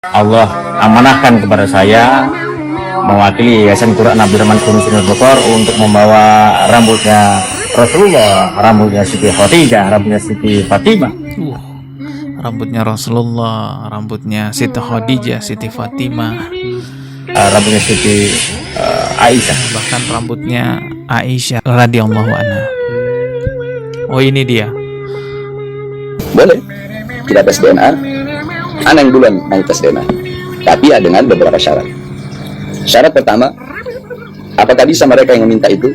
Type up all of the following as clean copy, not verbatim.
Allah amanahkan kepada saya mewakili Yayasan Quran Abdurrahman Kunus Bogor untuk membawa rambutnya Rasulullah, rambutnya Siti Khadijah, rambutnya Siti Fatimah. Rambutnya Rasulullah, rambutnya Siti Khadijah, Siti Fatimah, rambutnya Siti Aisyah, bahkan rambutnya Aisyah radhiyallahu anha. Oh, ini dia. Boleh kita tes DNA, anak yang duluan main tes DNA, tapi ya dengan beberapa syarat. Syarat pertama, apakah bisa mereka yang meminta itu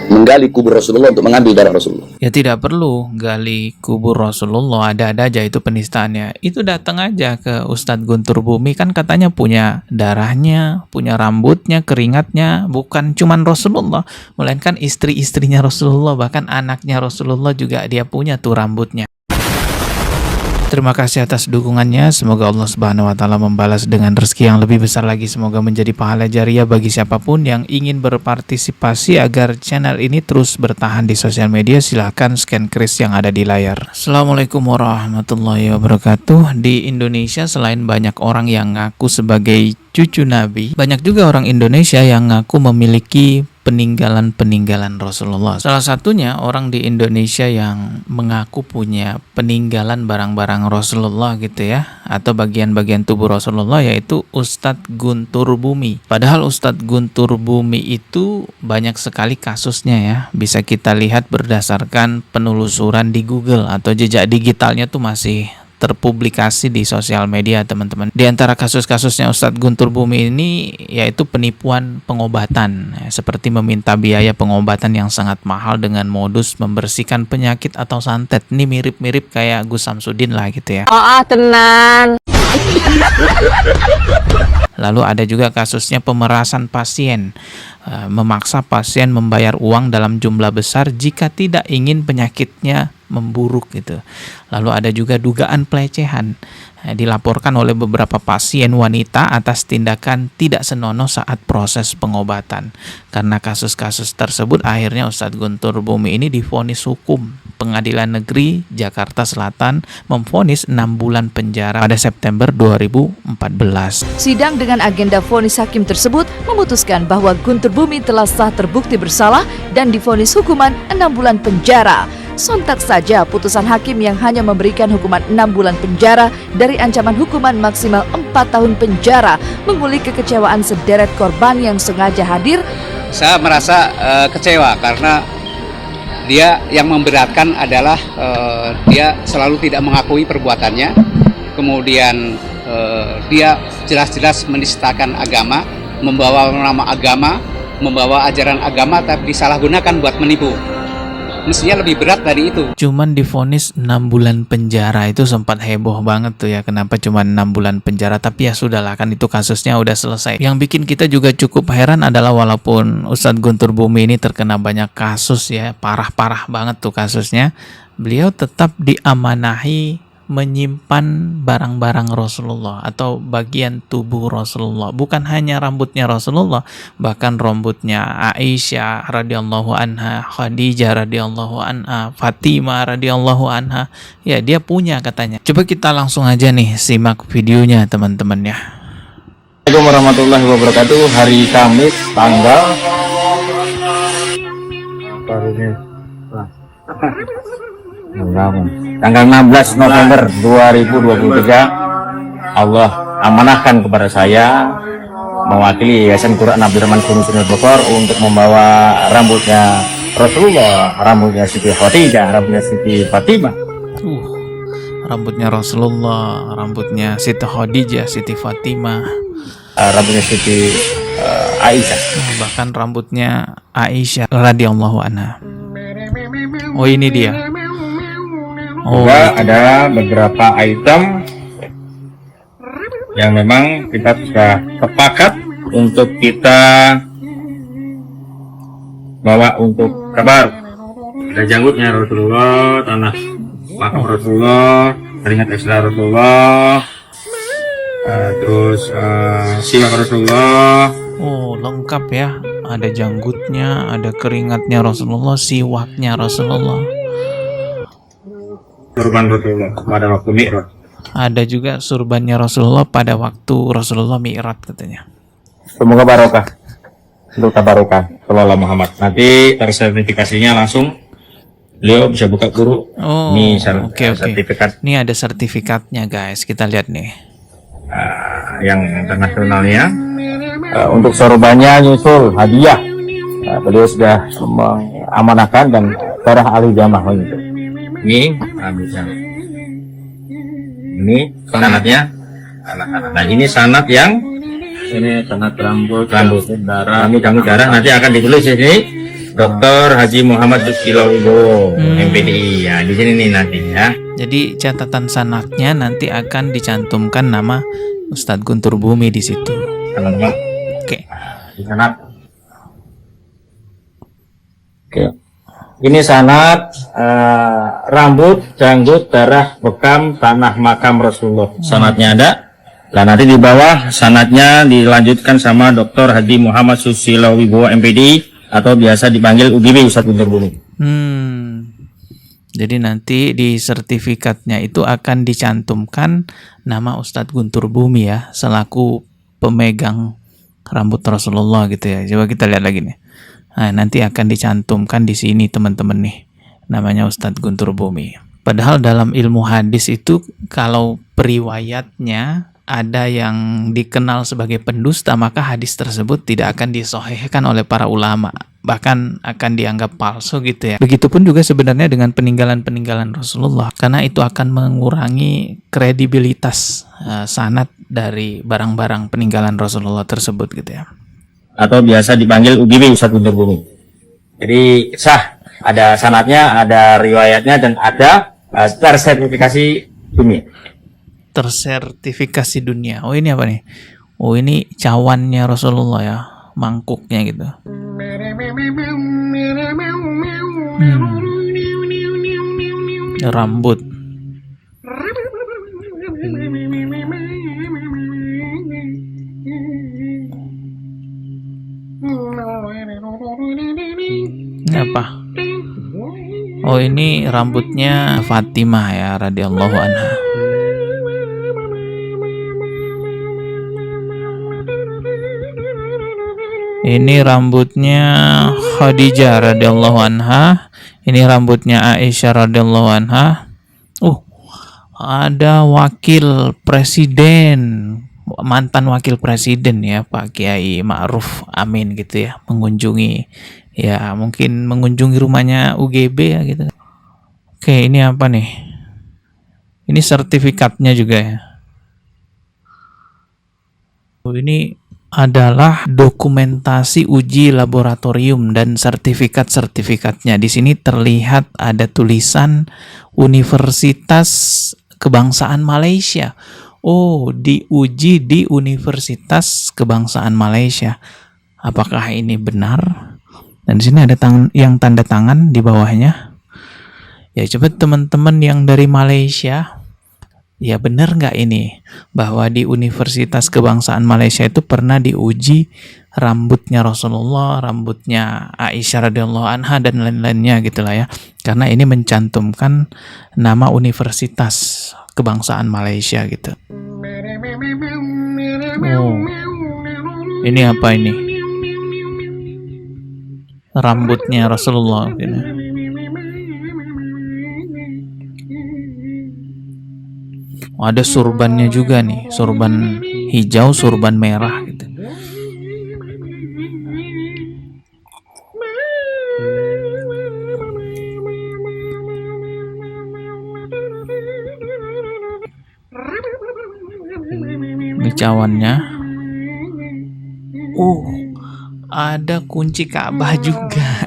menggali kubur Rasulullah untuk mengambil darah Rasulullah? Ya tidak perlu gali kubur Rasulullah, ada-ada aja itu penistaannya. Itu datang aja ke Ustadz Guntur Bumi, kan katanya punya darahnya, punya rambutnya, keringatnya, bukan cuman Rasulullah, melainkan istri-istrinya Rasulullah, bahkan anaknya Rasulullah juga dia punya tuh rambutnya. Terima kasih atas dukungannya. Semoga Allah Subhanahu wa taala membalas dengan rezeki yang lebih besar lagi. Semoga menjadi pahala jariah bagi siapapun yang ingin berpartisipasi agar channel ini terus bertahan di sosial media. Silahkan scan kris yang ada di layar. Assalamualaikum warahmatullahi wabarakatuh. Di Indonesia selain banyak orang yang ngaku sebagai cucu Nabi, banyak juga orang Indonesia yang ngaku memiliki peninggalan-peninggalan Rasulullah. Salah satunya orang di Indonesia yang mengaku punya peninggalan barang-barang Rasulullah gitu ya, atau bagian-bagian tubuh Rasulullah, yaitu Ustadz Guntur Bumi. Padahal Ustadz Guntur Bumi itu banyak sekali kasusnya ya, bisa kita lihat berdasarkan penelusuran di Google, atau jejak digitalnya tuh masih terpublikasi di sosial media, teman-teman. Di antara kasus-kasusnya Ustadz Guntur Bumi ini yaitu penipuan pengobatan, seperti meminta biaya pengobatan yang sangat mahal dengan modus membersihkan penyakit atau santet. Ini mirip-mirip kayak Gus Samsudin lah gitu ya. Tenan. Lalu ada juga kasusnya pemerasan pasien, memaksa pasien membayar uang dalam jumlah besar jika tidak ingin penyakitnya memburuk gitu. Lalu ada juga dugaan pelecehan, dilaporkan oleh beberapa pasien wanita atas tindakan tidak senonoh saat proses pengobatan. Karena kasus-kasus tersebut akhirnya Ustadz Guntur Bumi ini divonis hukum. Pengadilan Negeri Jakarta Selatan memvonis 6 bulan penjara pada September 2014. Sidang dengan agenda vonis hakim tersebut memutuskan bahwa Guntur Bumi telah sah terbukti bersalah dan divonis hukuman 6 bulan penjara. Sontak saja putusan hakim yang hanya memberikan hukuman 6 bulan penjara dari ancaman hukuman maksimal 4 tahun penjara mengulik kekecewaan sederet korban yang sengaja hadir. Saya merasa kecewa karena dia yang memberatkan adalah dia selalu tidak mengakui perbuatannya, kemudian dia jelas-jelas menistakan agama, membawa nama agama, membawa ajaran agama tapi disalahgunakan buat menipu. Mestinya lebih berat dari itu. Cuman divonis 6 bulan penjara itu sempat heboh banget tuh ya. Kenapa cuma 6 bulan penjara? Tapi ya sudahlah, kan itu kasusnya udah selesai. Yang bikin kita juga cukup heran adalah walaupun Ustadz Guntur Bumi ini terkena banyak kasus ya, parah-parah banget tuh kasusnya, beliau tetap diamanahi menyimpan barang-barang Rasulullah atau bagian tubuh Rasulullah. Bukan hanya rambutnya Rasulullah, bahkan rambutnya Aisyah radhiyallahu anha, Khadijah radhiyallahu anha, Fatimah radhiyallahu anha. Ya, dia punya katanya. Coba kita langsung aja nih simak videonya teman-teman ya. Assalamualaikum warahmatullahi wabarakatuh. Hari Kamis tanggal 16 November 2023, Allah amanahkan kepada saya mewakili Yayasan Quran Abdurrahman Kunus Bogor untuk membawa rambutnya Rasulullah, rambutnya Siti Khadijah, rambutnya Siti Fatimah. Rambutnya Rasulullah, rambutnya Siti Khadijah, Siti Fatimah, rambutnya Siti Aisyah, bahkan rambutnya Aisyah radhiyallahu anha. Oh, ini dia. Juga ada beberapa item yang memang kita sudah sepakat untuk kita bawa untuk kabar. Ada janggutnya Rasulullah, tanah makam Rasulullah, keringat Islam Rasulullah, terus siwak Rasulullah. Oh, lengkap ya. Ada janggutnya, ada keringatnya Rasulullah, siwaknya Rasulullah. Kurban Rasulullah pada waktu Mi'raj. Ada juga surbannya Rasulullah pada waktu Rasulullah Mi'raj katanya. Semoga barokah untuk tabarokah Sallallahu Muhammad. Nanti tersertifikasinya langsung beliau bisa buka guru. Oh, Ini oke. sertifikat Ini ada sertifikatnya guys, kita lihat nih. yang internasionalnya. Untuk sorbannya nyusul hadiah. Beliau sudah mengamanahkan dan darah ahli jamaah gitu. Ini bisa. Ini sanatnya. Nah ini sanat yang ini sanat rambut darah. Ini rambut darah nanti akan ditulis di sini. Dr. Haji Muhammad Susilo MPDI. Ya di sini nih nanti ya. Jadi catatan sanatnya nanti akan dicantumkan nama Ustadz Guntur Bumi di situ. Teman-teman. Oke. Di sanat. Oke. Ini sanat rambut, janggut, darah, bekam, tanah makam Rasulullah. Sanatnya ada. Nah nanti di bawah sanatnya dilanjutkan sama Dr. Haji Muhammad Susilo Wibowo MPDI atau biasa dipanggil UGB Ustadz Guntur Bumi. Jadi nanti di sertifikatnya itu akan dicantumkan nama Ustadz Guntur Bumi ya, selaku pemegang rambut Rasulullah gitu ya. Coba kita lihat lagi nih. Nah, nanti akan dicantumkan di sini teman-teman nih, namanya Ustadz Guntur Bumi. Padahal dalam ilmu hadis itu kalau periwayatnya ada yang dikenal sebagai pendusta, maka hadis tersebut tidak akan disahihkan oleh para ulama, bahkan akan dianggap palsu gitu ya. Begitupun juga sebenarnya dengan peninggalan-peninggalan Rasulullah, karena itu akan mengurangi kredibilitas sanad dari barang-barang peninggalan Rasulullah tersebut gitu ya. Atau biasa dipanggil UGB Ustadz Guntur Bumi. Jadi sah, ada sanadnya, ada riwayatnya, dan ada tersertifikasi dunia. Tersertifikasi dunia. Oh ini apa nih? Oh ini cawannya Rasulullah ya, mangkuknya gitu. Rambut. Ini apa? Oh ini rambutnya Fatimah ya radhiyallahu anha. Ini rambutnya Khadijah radhiyallahu anha. Ini rambutnya Aisyah radhiyallahu anha. Ada wakil presiden, mantan wakil presiden ya, Pak Kiai Ma'ruf Amin gitu ya, mengunjungi ya, mungkin mengunjungi rumahnya UGB ya gitu. Oke, ini apa nih? Ini sertifikatnya juga ya. Ini adalah dokumentasi uji laboratorium dan sertifikatnya. Di sini terlihat ada tulisan Universitas Kebangsaan Malaysia. Oh, diuji di Universitas Kebangsaan Malaysia. Apakah ini benar? Dan di sini ada yang tanda tangan di bawahnya. Ya, coba teman-teman yang dari Malaysia, ya benar nggak ini bahwa di Universitas Kebangsaan Malaysia itu pernah diuji rambutnya Rasulullah, rambutnya Aisyah radhiyallahu anha dan lain-lainnya gitulah ya, karena ini mencantumkan nama Universitas Kebangsaan Malaysia gitu. Oh, ini apa ini? Rambutnya Rasulullah gitu. Ada surbannya juga nih, surban hijau, surban merah gitu. Ini cawannya. Ada kunci Ka'bah juga.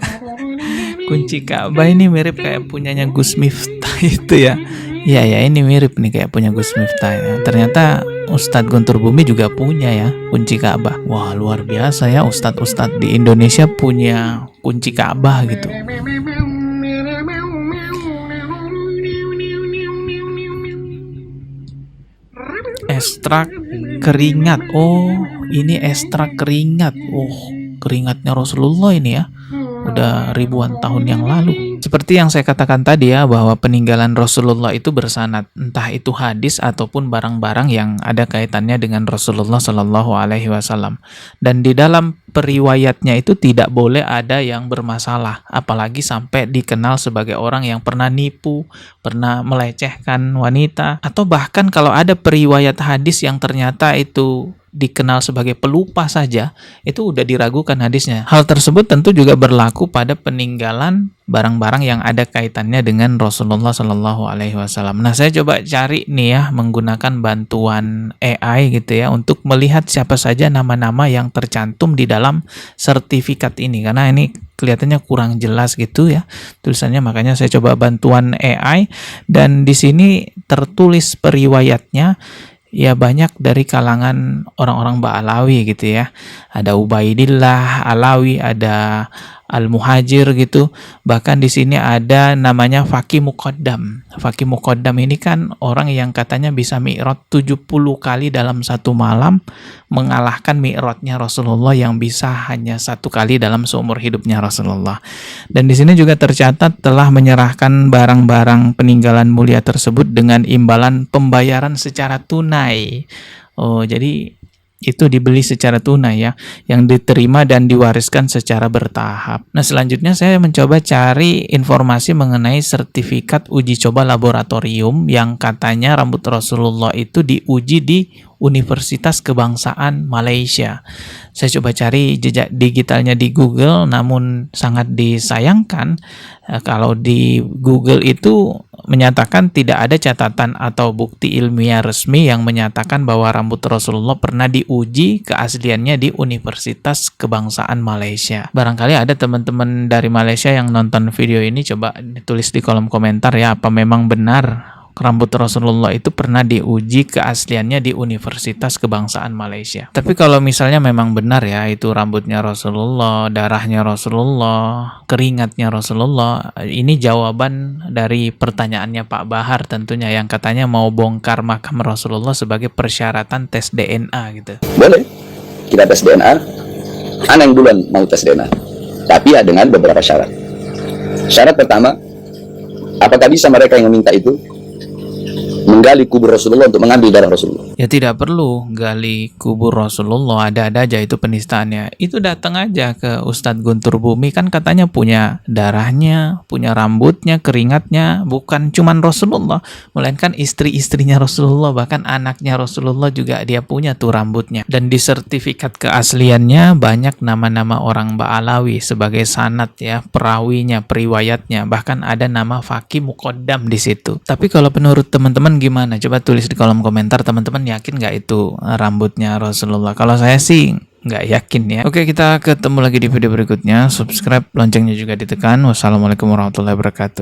Kunci Ka'bah ini mirip kayak punyanya Gus Miftah itu ya. Iya, ini mirip nih kayak punya Gus Miftah ya. Ternyata Ustadz Guntur Bumi juga punya ya kunci Ka'bah. Wah, luar biasa ya, ustadz-ustadz di Indonesia punya kunci Ka'bah gitu. Ekstrak keringat. Oh, ini ekstrak keringat. Oh, keringatnya Rasulullah ini ya. udah ribuan tahun yang lalu. Seperti yang saya katakan tadi ya, bahwa peninggalan Rasulullah itu bersanad, entah itu hadis ataupun barang-barang yang ada kaitannya dengan Rasulullah Shallallahu Alaihi Wasallam. Dan di dalam periwayatnya itu tidak boleh ada yang bermasalah, apalagi sampai dikenal sebagai orang yang pernah nipu, pernah melecehkan wanita, atau bahkan kalau ada periwayat hadis yang ternyata itu dikenal sebagai pelupa saja, itu udah diragukan hadisnya. Hal tersebut tentu juga berlaku pada peninggalan barang-barang yang ada kaitannya dengan Rasulullah Shallallahu Alaihi Wasallam. Nah, saya coba cari nih ya, menggunakan bantuan AI gitu ya, untuk melihat siapa saja nama-nama yang tercantum di dalam sertifikat ini, karena ini kelihatannya kurang jelas gitu ya tulisannya. Makanya saya coba bantuan AI, dan di sini tertulis periwayatnya ya banyak dari kalangan orang-orang Ba'alawi gitu ya. Ada Ubaidillah Alawi, ada Al-Muhajir gitu. Bahkan di sini ada namanya Faqih Muqaddam. Faqih Muqaddam ini kan orang yang katanya bisa mi'raj 70 kali dalam satu malam, mengalahkan mi'rajnya Rasulullah yang bisa hanya 1 kali dalam seumur hidupnya Rasulullah. Dan di sini juga tercatat telah menyerahkan barang-barang peninggalan mulia tersebut dengan imbalan pembayaran secara tunai. Oh, jadi itu dibeli secara tunai ya, yang diterima dan diwariskan secara bertahap. Nah, selanjutnya saya mencoba cari informasi mengenai sertifikat uji coba laboratorium yang katanya rambut Rasulullah itu diuji di Universitas Kebangsaan Malaysia. Saya coba cari jejak digitalnya di Google, namun sangat disayangkan kalau di Google itu menyatakan tidak ada catatan atau bukti ilmiah resmi yang menyatakan bahwa rambut Rasulullah pernah diuji keasliannya di Universitas Kebangsaan Malaysia. Barangkali ada teman-teman dari Malaysia yang nonton video ini, coba tulis di kolom komentar ya, apa memang benar rambut Rasulullah itu pernah diuji keasliannya di Universitas Kebangsaan Malaysia. Tapi kalau misalnya memang benar ya, itu rambutnya Rasulullah, darahnya Rasulullah, keringatnya Rasulullah, ini jawaban dari pertanyaannya Pak Bahar tentunya, yang katanya mau bongkar makam Rasulullah sebagai persyaratan tes DNA gitu. Boleh kita tes DNA. Ana yang duluan mau tes DNA, tapi ya dengan beberapa syarat. Syarat pertama, apakah bisa mereka yang meminta itu menggali kubur Rasulullah untuk mengambil darah Rasulullah? Ya tidak perlu gali kubur Rasulullah, ada-ada aja itu penistaannya. Itu datang aja ke Ustadz Guntur Bumi, kan katanya punya darahnya, punya rambutnya, keringatnya, bukan cuman Rasulullah, melainkan istri-istrinya Rasulullah, bahkan anaknya Rasulullah juga dia punya tuh rambutnya. Dan di sertifikat keasliannya banyak nama-nama orang Ba'alawi sebagai sanad ya, perawinya, periwayatnya, bahkan ada nama Faqih Muqaddam di situ. Tapi kalau menurut teman-teman gimana? Coba tulis di kolom komentar, teman-teman yakin nggak itu rambutnya Rasulullah? Kalau saya sih nggak yakin ya. Oke, kita ketemu lagi di video berikutnya. Subscribe, loncengnya juga ditekan. Wassalamualaikum warahmatullahi wabarakatuh.